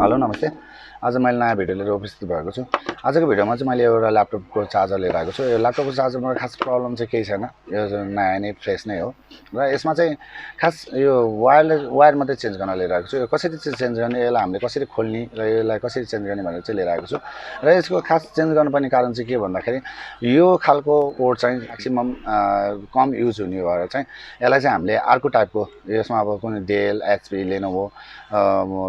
Hello नमस्ते। आज मैले नयाँ भिडियो लिएर उपस्थित भएको छु। आजको भिडियोमा चाहिँ मैले एउटा ल्यापटपको चार्जर लिएर आएको छु। यो ल्यापटपको चार्जरमा खास प्रब्लम चाहिँ केही छैन, यो नयाँ नै फ्रेस नै हो र यसमा चाहिँ खास यो वायर मात्रै चेन्ज गर्न लिएर आएको छु। यो कसरी चाहिँ चेन्ज गर्ने, यसलाई हामीले कसरी खोल्ने र यसलाई कसरी चेन्ज गर्ने भनेर चाहिँ लिएर आएको छु। र यसको खास चेन्ज गर्नुपर्ने कारण चाहिँ के भन्दाखेरि यो खालको पोर्ट चाहिँ म्याक्सिमम कम युज हुने भएर चाहिँ यसलाई चाहिँ हामीले अर्को टाइपको यसमा अब कुनै डेल, एचपी, लेनोभो,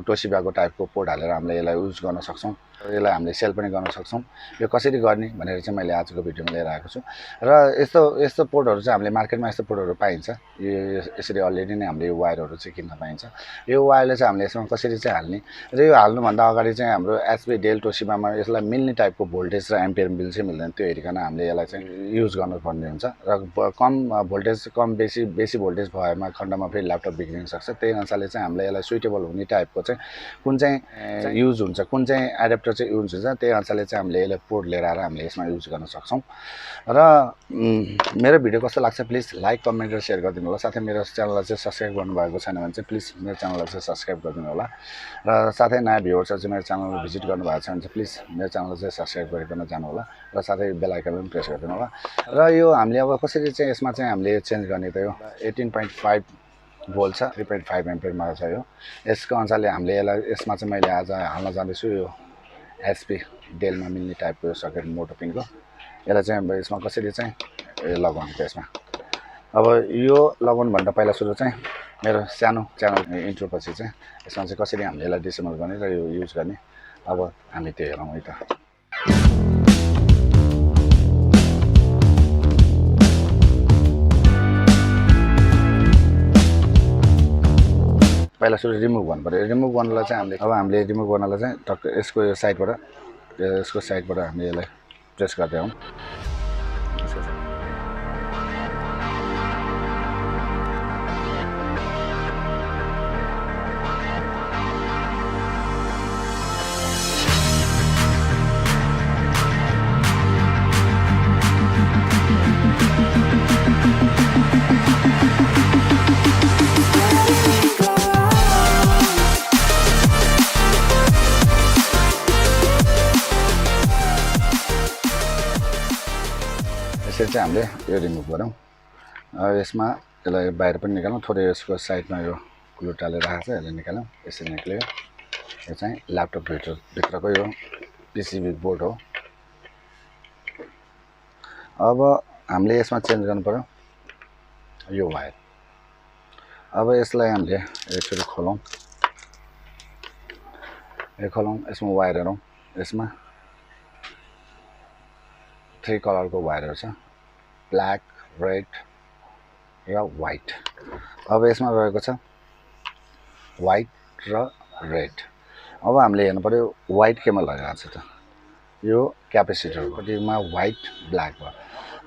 टोसिबाको टाइपको पोर्ट हालेर हामीले यसलाई युज गर्न सक्छौँ र यसलाई हामीले सेल पनि गर्न सक्छौँ। यो कसरी गर्ने भनेर चाहिँ मैले आजको भिडियोमा लिएर आएको छु। र यस्तो पोर्टहरू चाहिँ हामीले मार्केटमा यस्तो पोर्टहरू पाइन्छ। यो यसरी अलरेडी नै हामीले यो वायरहरू चाहिँ किन्न पाइन्छ। यो वायरले चाहिँ हामीले यसमा कसरी चाहिँ हाल्ने र यो हाल्नुभन्दा अगाडि चाहिँ हाम्रो एचपी, डेल, टोसिबामा यसलाई मिल्ने टाइपको भोल्टेज र एम्पियर बिल चाहिँ मिल्दैन। त्यो हेरिकन हामीले यसलाई चाहिँ युज गर्नुपर्ने हुन्छ र कम भोल्टेज बेसी भोल्टेज भएमा खण्डमा फेरि ल्यापटप बिग्रिन सक्छ। त्यही अनुसारले चाहिँ हामीले यसलाई सुइटेबल हुने टाइपको चाहिँ कुन चाहिँ युज हुन्छ, कुन चाहिँ एडेप्टर चाहिँ युज हुन्छ, त्यही अनुसारले चाहिँ हामीले यसलाई पोर्ट लिएर आएर हामीले यसमा युज गर्न सक्छौँ। र मेरो भिडियो कस्तो लाग्छ प्लिज लाइक, कमेन्ट र सेयर गरिदिनु होला। साथै मेरो च्यानललाई चाहिँ सब्सक्राइब गर्नुभएको छैन भने चाहिँ प्लिज मेरो च्यानललाई चाहिँ सब्सक्राइब गरिदिनु होला। र साथै नयाँ भ्युअर्सहरू चाहिँ मेरो च्यानलमा भिजिट गर्नुभएको छ भने चाहिँ प्लिज मेरो च्यानललाई चाहिँ सब्सक्राइब गरिकन जानु होला र साथै बेल आइकन पनि प्रेस गरिदिनु होला। र यो हामीले अब कसरी चाहिँ यसमा चाहिँ हामीले चेन्ज गर्ने त यो 18.5 भोल्ट छ, 3.5 एम्पियरमा छ यो। यसको अनुसारले हामीले यसमा चाहिँ मैले आज हाल्न जाँदैछु यो एचपी डेलमा मिल्ने टाइपको सकेट मोटो पिनको। यसलाई चाहिँ अब यसमा कसरी चाहिँ लगाउनु त यसमा। अब यो लगाउनुभन्दा पहिला सुरु चाहिँ मेरो सानो च्यानल इन्ट्रो पछि चाहिँ यसमा चाहिँ कसरी हामीले यसलाई डिसेबल गर्ने र यो युज गर्ने अब हामी त्यो हेरौँ है त। पहिला सुरु रिमुभ गर्नु पर्यो। रिमुभ गर्नलाई चाहिँ हामीले रिमुभ गर्नलाई चाहिँ टक्क यसको यो साइडबाट हामीले यसलाई प्रेस गर्दै हौँ। यसरी चाहिँ हामीले यो रिमुभ गरौँ। यसमा यसलाई बाहिर पनि निकालौँ। थोरै यसको साइडमा यो ग्लु टालेर राखेको छ, यसले निकालौँ। यसरी निक्ल्यो। यो चाहिँ ल्यापटप भित्रको यो पिसिबी बोर्ड हो। अब हामीले यसमा चेन्ज गर्नु पर्यो यो वायर। अब यसलाई हामीले यसरी खोलौँ। यसमा वायर हेरौँ। यसमा 3 कलरको वायरहरू छ, ब्ल्याक, रेड र व्हाइट। अब यसमा रहेको छ व्हाइट र रेड। अब हामीले हेर्नु पर्यो व्हाइट केमा लगाएको छ त, यो क्यापेसिटरपट्टिमा व्हाइट, ब्ल्याक भयो।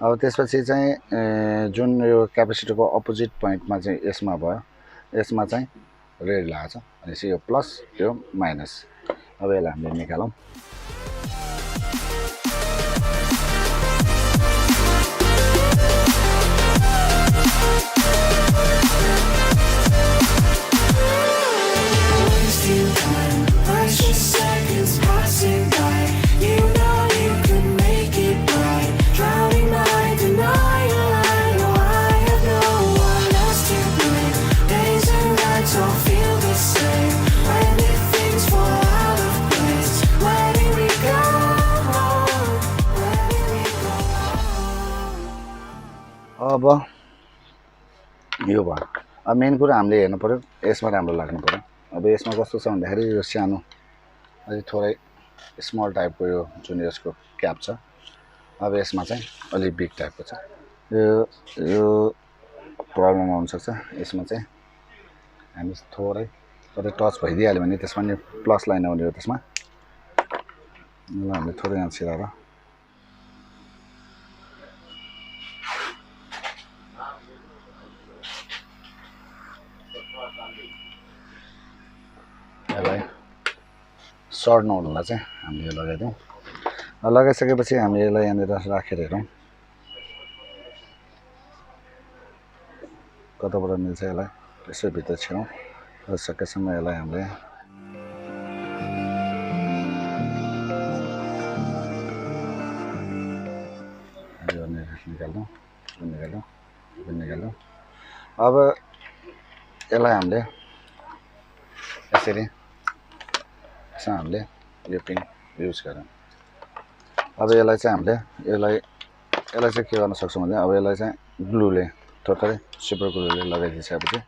अब त्यसपछि चाहिँ जुन यो क्यापेसिटरको अपोजिट पोइन्टमा चाहिँ यसमा भयो, यसमा चाहिँ रेड लगाएको छ। भनेपछि यो प्लस, यो माइनस। अब यसलाई हामीले निकालौँ। अब यो भयो। अब मेन कुरा हामीले हेर्नु पर्यो यसमा राम्रो लाग्नु पर्यो। अब यसमा कस्तो छ भन्दाखेरि यो सानो अलि थोरै स्मल टाइपको यो जुन यसको क्याप छ। अब यसमा चाहिँ अलि बिग टाइपको छ। यो प्रब्लम आउनसक्छ। यसमा चाहिँ हामी थोरै कतै टच भइदिइहाल्यो भने त्यसमा नि प्लस लाइन आउने हो। त्यसमा हामीले थोरै यहाँ छिराएर यसलाई सर्ट नहुनुलाई चाहिँ हामीले यो लगाइदिउँ। लगाइसकेपछि हामी यसलाई यहाँनिर राखेर हेरौँ कताबाट मिल्छ। यसलाई यसो भित्र छिरौँ र सकेसम्म यसलाई हामीले निकाल्नु निकाल्नु अब यसलाई हामीले यसरी हामीले यो पिन युज गरौँ अब यसलाई चाहिँ हामीले यसलाई चाहिँ के गर्न सक्छौँ भने अब यसलाई चाहिँ ग्लुले थोरै सुपर ग्लुले लगाइदिएपछि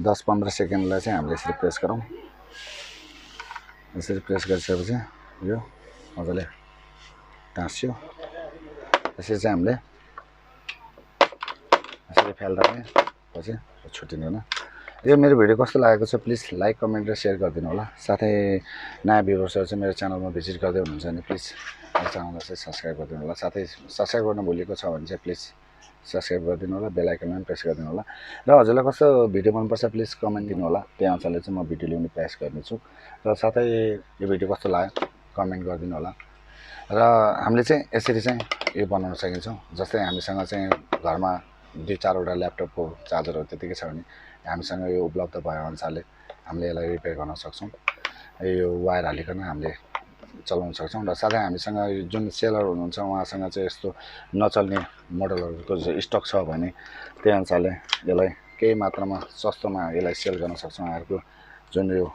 दस 15 सेकेन्डलाई चाहिँ हामीले यसरी प्रेस गरौँ यसरी प्रेस गरिसकेपछि यो मजाले टाँस्यो यसरी चाहिँ हामीले यसरी फाल्दाखेरि छुट्टिँदैन यो मेरो भिडियो कस्तो लागेको छ प्लिज लाइक कमेन्ट र सेयर गरिदिनु होला साथै नयाँ भ्युअर्सहरू चाहिँ मेरो च्यानलमा भिजिट गर्दै हुनुहुन्छ भने प्लिज मेरो च्यानललाई चाहिँ सब्सक्राइब गरिदिनु होला साथै सब्सक्राइब गर्न भुलेको छ भने चाहिँ प्लिज सब्सक्राइब गरिदिनु होला बेल आइकनमा पनि प्रेस गरिदिनु होला र हजुरलाई कस्तो भिडियो मनपर्छ प्लिज कमेन्ट दिनु होला त्यही अनुसारले चाहिँ म भिडियो ल्याउने प्रयास गर्नेछु र साथै यो भिडियो कस्तो लाग्यो कमेन्ट गरिदिनु होला र हामीले चाहिँ यसरी चाहिँ यो बनाउन सकिन्छौँ जस्तै हामीसँग चाहिँ घरमा 2-4 वटा ल्यापटपको चार्जरहरू त्यतिकै छ भने हामीसँग यो उपलब्ध भए अनुसारले हामीले यसलाई रिपेयर गर्न सक्छौँ यो वायर हालिकन हामीले चलाउन सक्छौँ र साथै हामीसँग जुन सेलर हुनुहुन्छ उहाँसँग चाहिँ यस्तो नचल्ने मोडलहरूको स्टक छ भने त्यही अनुसारले यसलाई केही मात्रामा सस्तोमा यसलाई सेल गर्न सक्छौँ उहाँहरूको जुन यो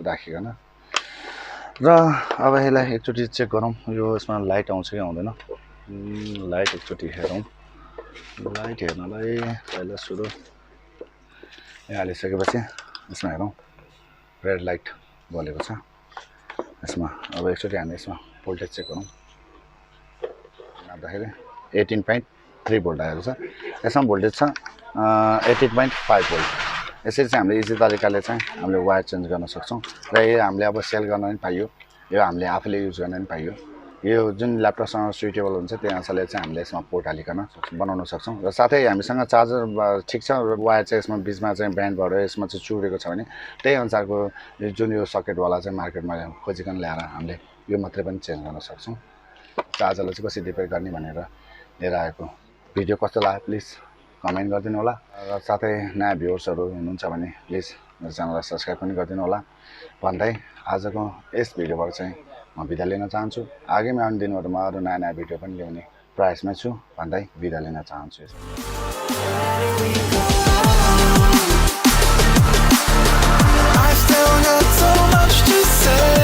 राखिकन र अब यसलाई एकचोटि चेक गरौँ यो यसमा लाइट आउँछ कि आउँदैन लाइट एकचोटि हेरौँ लाइट हेर्नलाई पहिला सुरु यहाँ हालिसकेपछि यसमा हेरौँ रेड लाइट बलेको छ यसमा अब एकचोटि हामी यसमा भोल्टेज चेक गरौँ हेर्दाखेरि 18.3 भोल्ट आएको छ यसमा भोल्टेज छ 18.5 भोल्ट यसरी चाहिँ हामीले इजी तरिकाले चाहिँ हामीले वायर चेन्ज गर्न सक्छौँ र यो हामीले अब सेल गर्न पनि पाइयो यो हामीले आफूले युज गर्न पनि पाइयो यो जुन ल्यापटपसँग सुइटेबल हुन्छ त्यही अनुसारले चाहिँ हामीले यसमा पोर्ट हालिकन बनाउन सक्छौँ र साथै हामीसँग चार्जर ठिक छ वायर चाहिँ यसमा बिचमा चाहिँ ब्यान्ड भएर यसमा चाहिँ चुरेको छ भने त्यही अनुसारको जुन यो सकेटवाला चाहिँ मार्केटमा खोजिकन ल्याएर हामीले यो मात्रै पनि चेन्ज गर्न सक्छौँ चार्जरलाई चाहिँ कसरी रिपेयर गर्ने भनेर लिएर आएको भिडियो कस्तो लाग्यो प्लिज कमेन्ट गरिदिनु होला र साथै नयाँ भ्युअर्सहरू हुनुहुन्छ भने प्लिज मेरो च्यानललाई सब्सक्राइब पनि गरिदिनु होला भन्दै आजको यस भिडियोबाट चाहिँ म बिदा लिन चाहन्छु आगामी आउने दिनहरूमा अरू नयाँ नयाँ भिडियो पनि ल्याउने प्रयासमा छु भन्दै बिदा लिन चाहन्छु I still got so much to say